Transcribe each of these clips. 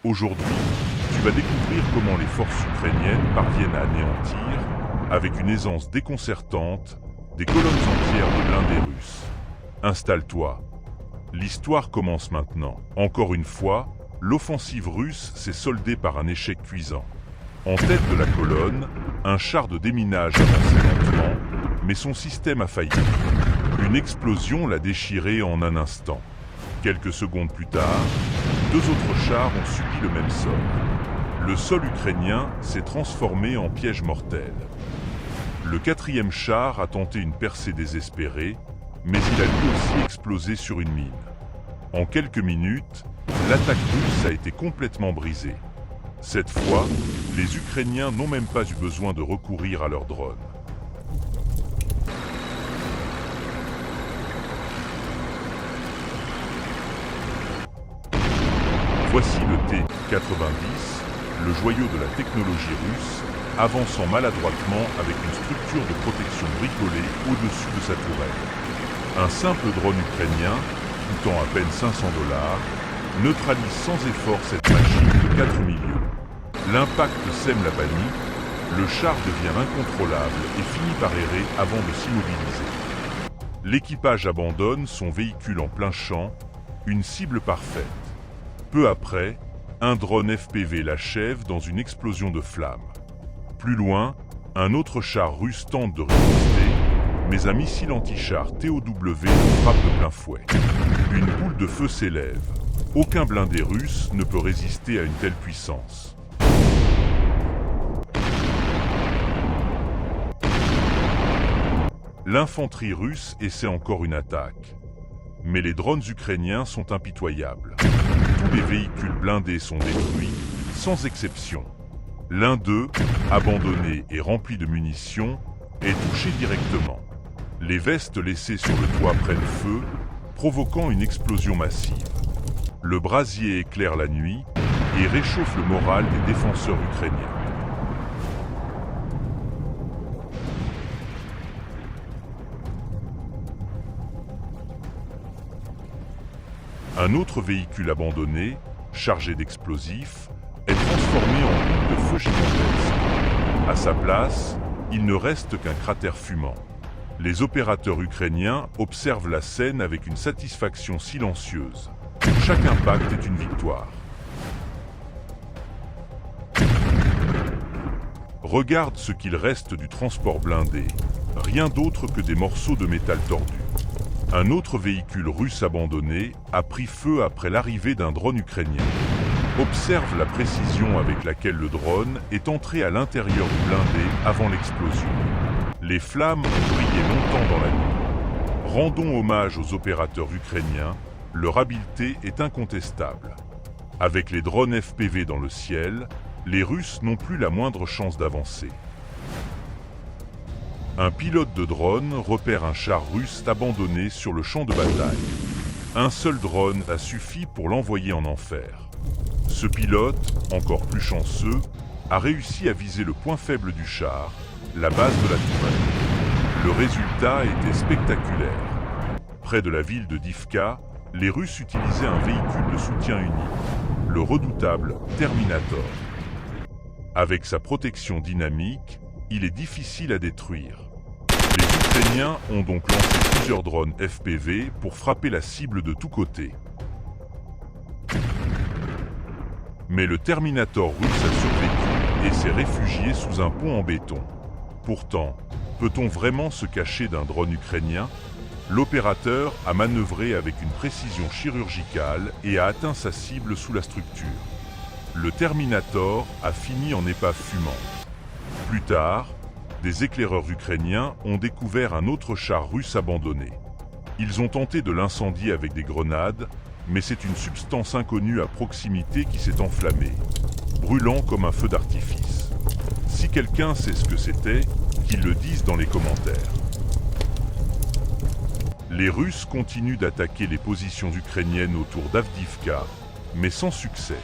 Aujourd'hui, tu vas découvrir comment les forces ukrainiennes parviennent à anéantir, avec une aisance déconcertante, des colonnes entières de blindés russes. Installe-toi. L'histoire commence maintenant. Encore une fois, l'offensive russe s'est soldée par un échec cuisant. En tête de la colonne, un char de déminage avançait lentement, mais son système a failli. Une explosion l'a déchiré en un instant. Quelques secondes plus tard, deux autres chars ont subi le même sort. Le sol ukrainien s'est transformé en piège mortel. Le quatrième char a tenté une percée désespérée, mais il a lui aussi explosé sur une mine. En quelques minutes, l'attaque russe a été complètement brisée. Cette fois, les Ukrainiens n'ont même pas eu besoin de recourir à leurs drones. Voici le T-90, le joyau de la technologie russe, avançant maladroitement avec une structure de protection bricolée au-dessus de sa tourelle. Un simple drone ukrainien, coûtant à peine 500 $, neutralise sans effort cette machine de 4 millions. L'impact sème la panique, le char devient incontrôlable et finit par errer avant de s'immobiliser. L'équipage abandonne son véhicule en plein champ, une cible parfaite. Peu après, un drone FPV l'achève dans une explosion de flammes. Plus loin, un autre char russe tente de résister, mais un missile anti-char TOW le frappe de plein fouet. Une boule de feu s'élève. Aucun blindé russe ne peut résister à une telle puissance. L'infanterie russe essaie encore une attaque. Mais les drones ukrainiens sont impitoyables. Tous les véhicules blindés sont détruits, sans exception. L'un d'eux, abandonné et rempli de munitions, est touché directement. Les vestes laissées sur le toit prennent feu, provoquant une explosion massive. Le brasier éclaire la nuit et réchauffe le moral des défenseurs ukrainiens. Un autre véhicule abandonné, chargé d'explosifs, est transformé en boule de feu gigantesque. À sa place, il ne reste qu'un cratère fumant. Les opérateurs ukrainiens observent la scène avec une satisfaction silencieuse. Chaque impact est une victoire. Regarde ce qu'il reste du transport blindé. Rien d'autre que des morceaux de métal tordus. Un autre véhicule russe abandonné a pris feu après l'arrivée d'un drone ukrainien. Observe la précision avec laquelle le drone est entré à l'intérieur du blindé avant l'explosion. Les flammes ont brillé longtemps dans la nuit. Rendons hommage aux opérateurs ukrainiens, leur habileté est incontestable. Avec les drones FPV dans le ciel, les Russes n'ont plus la moindre chance d'avancer. Un pilote de drone repère un char russe abandonné sur le champ de bataille. Un seul drone a suffi pour l'envoyer en enfer. Ce pilote, encore plus chanceux, a réussi à viser le point faible du char, la base de la tourelle. Le résultat était spectaculaire. Près de la ville de Divka, les Russes utilisaient un véhicule de soutien unique, le redoutable Terminator. Avec sa protection dynamique, il est difficile à détruire. Les Ukrainiens ont donc lancé plusieurs drones FPV pour frapper la cible de tous côtés. Mais le Terminator russe a survécu et s'est réfugié sous un pont en béton. Pourtant, peut-on vraiment se cacher d'un drone ukrainien ? L'opérateur a manœuvré avec une précision chirurgicale et a atteint sa cible sous la structure. Le Terminator a fini en épave fumante. Plus tard, des éclaireurs ukrainiens ont découvert un autre char russe abandonné. Ils ont tenté de l'incendier avec des grenades, mais c'est une substance inconnue à proximité qui s'est enflammée, brûlant comme un feu d'artifice. Si quelqu'un sait ce que c'était, qu'il le dise dans les commentaires. Les Russes continuent d'attaquer les positions ukrainiennes autour d'Avdivka, mais sans succès.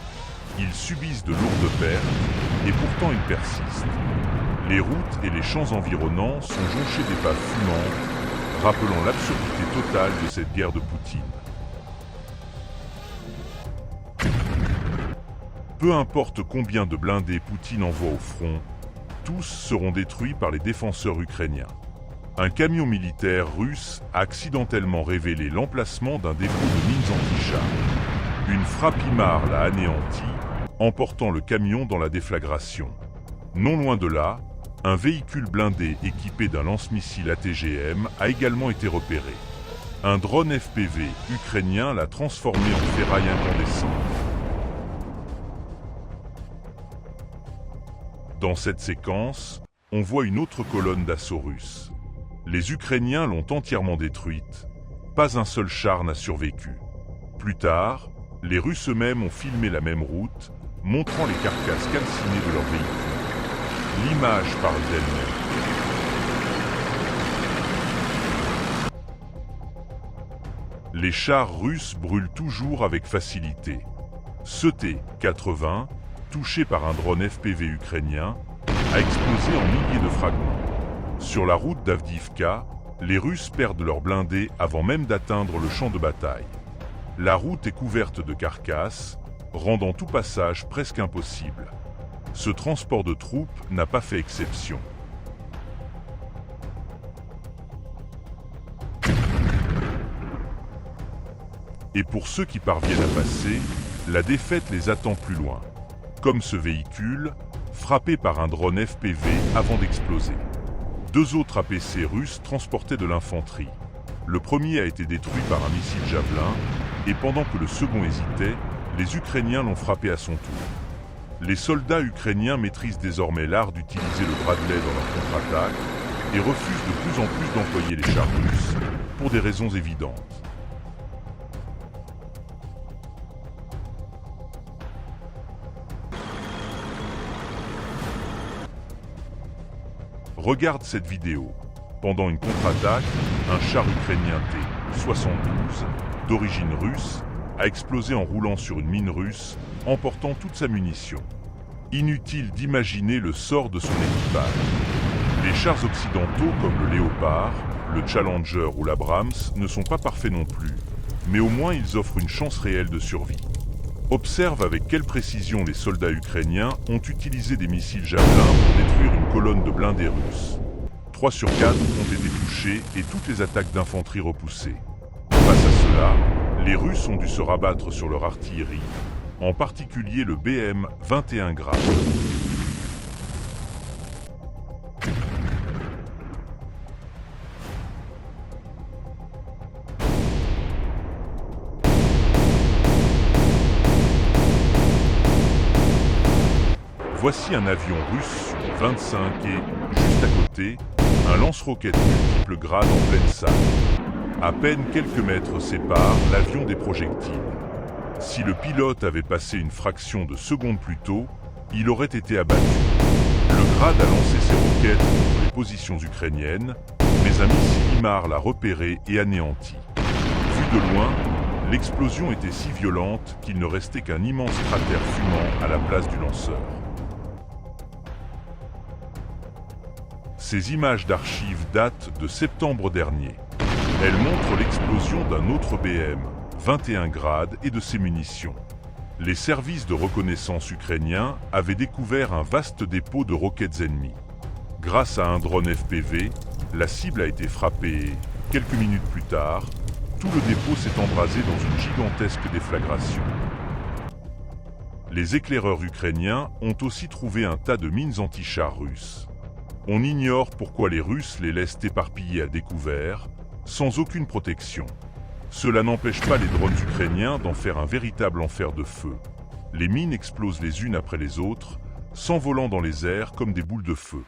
Ils subissent de lourdes pertes, et pourtant ils persistent. Les routes et les champs environnants sont jonchés d'épaves fumantes, rappelant l'absurdité totale de cette guerre de Poutine. Peu importe combien de blindés Poutine envoie au front, tous seront détruits par les défenseurs ukrainiens. Un camion militaire russe a accidentellement révélé l'emplacement d'un dépôt de mines anti-chars. Une frappe HIMARS l'a anéanti, emportant le camion dans la déflagration. Non loin de là, un véhicule blindé équipé d'un lance-missile ATGM a également été repéré. Un drone FPV ukrainien l'a transformé en ferraille incandescente. Dans cette séquence, on voit une autre colonne d'assaut russe. Les Ukrainiens l'ont entièrement détruite. Pas un seul char n'a survécu. Plus tard, les Russes eux-mêmes ont filmé la même route, montrant les carcasses calcinées de leurs véhicules. L'image parle d'elle-même. Les chars russes brûlent toujours avec facilité. Ce T-80, touché par un drone FPV ukrainien, a explosé en milliers de fragments. Sur la route d'Avdiivka, les Russes perdent leurs blindés avant même d'atteindre le champ de bataille. La route est couverte de carcasses, rendant tout passage presque impossible. Ce transport de troupes n'a pas fait exception. Et pour ceux qui parviennent à passer, la défaite les attend plus loin. Comme ce véhicule, frappé par un drone FPV avant d'exploser. 2 autres APC russes transportaient de l'infanterie. Le premier a été détruit par un missile Javelin, et pendant que le second hésitait, les Ukrainiens l'ont frappé à son tour. Les soldats ukrainiens maîtrisent désormais l'art d'utiliser le Bradley dans leur contre-attaque et refusent de plus en plus d'employer les chars russes, pour des raisons évidentes. Regarde cette vidéo. Pendant une contre-attaque, un char ukrainien T-72, d'origine russe, a explosé en roulant sur une mine russe, emportant toute sa munition. Inutile d'imaginer le sort de son équipage. Les chars occidentaux comme le Léopard, le Challenger ou l'Abrams ne sont pas parfaits non plus, mais au moins ils offrent une chance réelle de survie. Observe avec quelle précision les soldats ukrainiens ont utilisé des missiles Javelin pour détruire une colonne de blindés russes. 3 sur 4 ont été touchés et toutes les attaques d'infanterie repoussées. Face à cela, les Russes ont dû se rabattre sur leur artillerie, en particulier le BM 21 Grad. Voici un avion russe sur 25 et, juste à côté, un lance-roquettes multiples grades en pleine salle. À peine quelques mètres séparent l'avion des projectiles. Si le pilote avait passé une fraction de seconde plus tôt, il aurait été abattu. Le Grad a lancé ses roquettes contre les positions ukrainiennes, mais un missile HIMARS l'a repéré et anéanti. Vu de loin, l'explosion était si violente qu'il ne restait qu'un immense cratère fumant à la place du lanceur. Ces images d'archives datent de septembre dernier. Elles montrent l'explosion d'un autre BM, 21 Grad, et de ses munitions. Les services de reconnaissance ukrainiens avaient découvert un vaste dépôt de roquettes ennemies. Grâce à un drone FPV, la cible a été frappée et, quelques minutes plus tard, tout le dépôt s'est embrasé dans une gigantesque déflagration. Les éclaireurs ukrainiens ont aussi trouvé un tas de mines anti-chars russes. On ignore pourquoi les Russes les laissent éparpillés à découvert, sans aucune protection. Cela n'empêche pas les drones ukrainiens d'en faire un véritable enfer de feu. Les mines explosent les unes après les autres, s'envolant dans les airs comme des boules de feu.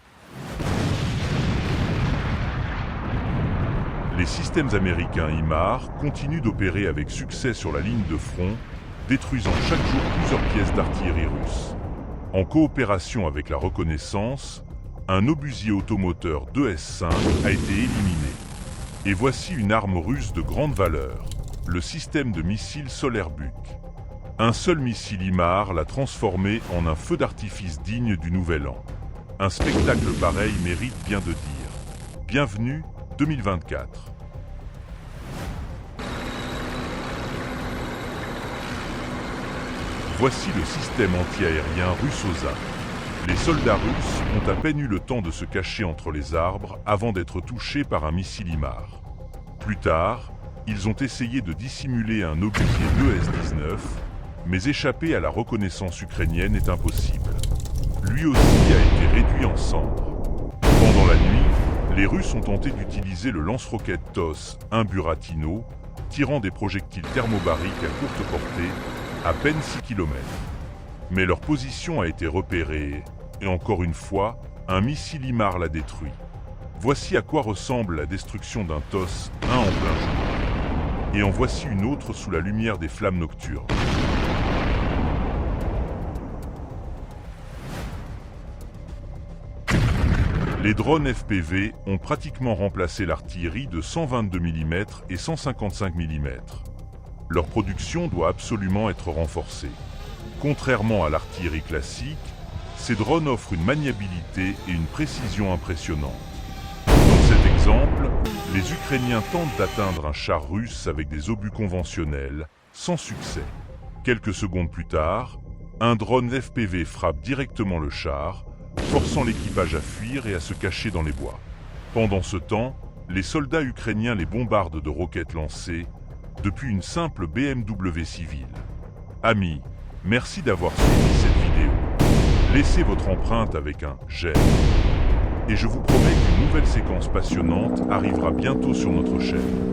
Les systèmes américains HIMARS continuent d'opérer avec succès sur la ligne de front, détruisant chaque jour plusieurs pièces d'artillerie russe. En coopération avec la reconnaissance, un obusier automoteur 2S5 a été éliminé. Et voici une arme russe de grande valeur, le système de missiles Solaire-Buk. Un seul missile HIMARS l'a transformé en un feu d'artifice digne du Nouvel An. Un spectacle pareil mérite bien de dire. Bienvenue 2024. Voici le système anti-aérien russe OSA. Les soldats russes ont à peine eu le temps de se cacher entre les arbres avant d'être touchés par un missile HIMARS. Plus tard, ils ont essayé de dissimuler un obusier d'ES-19, mais échapper à la reconnaissance ukrainienne est impossible. Lui aussi a été réduit en cendres. Pendant la nuit, les Russes ont tenté d'utiliser le lance-roquettes TOS, un Buratino, tirant des projectiles thermobariques à courte portée, à peine 6 km. Mais leur position a été repérée, et encore une fois, un missile HIMARS l'a détruit. Voici à quoi ressemble la destruction d'un TOS, un en plein jour. Et en voici une autre sous la lumière des flammes nocturnes. Les drones FPV ont pratiquement remplacé l'artillerie de 122 mm et 155 mm. Leur production doit absolument être renforcée. Contrairement à l'artillerie classique, ces drones offrent une maniabilité et une précision impressionnantes. Dans cet exemple, les Ukrainiens tentent d'atteindre un char russe avec des obus conventionnels, sans succès. Quelques secondes plus tard, un drone FPV frappe directement le char, forçant l'équipage à fuir et à se cacher dans les bois. Pendant ce temps, les soldats ukrainiens les bombardent de roquettes lancées depuis une simple BMW civile. Amis, merci d'avoir suivi cette vidéo. Laissez votre empreinte avec un j'aime. Et je vous promets qu'une nouvelle séquence passionnante arrivera bientôt sur notre chaîne.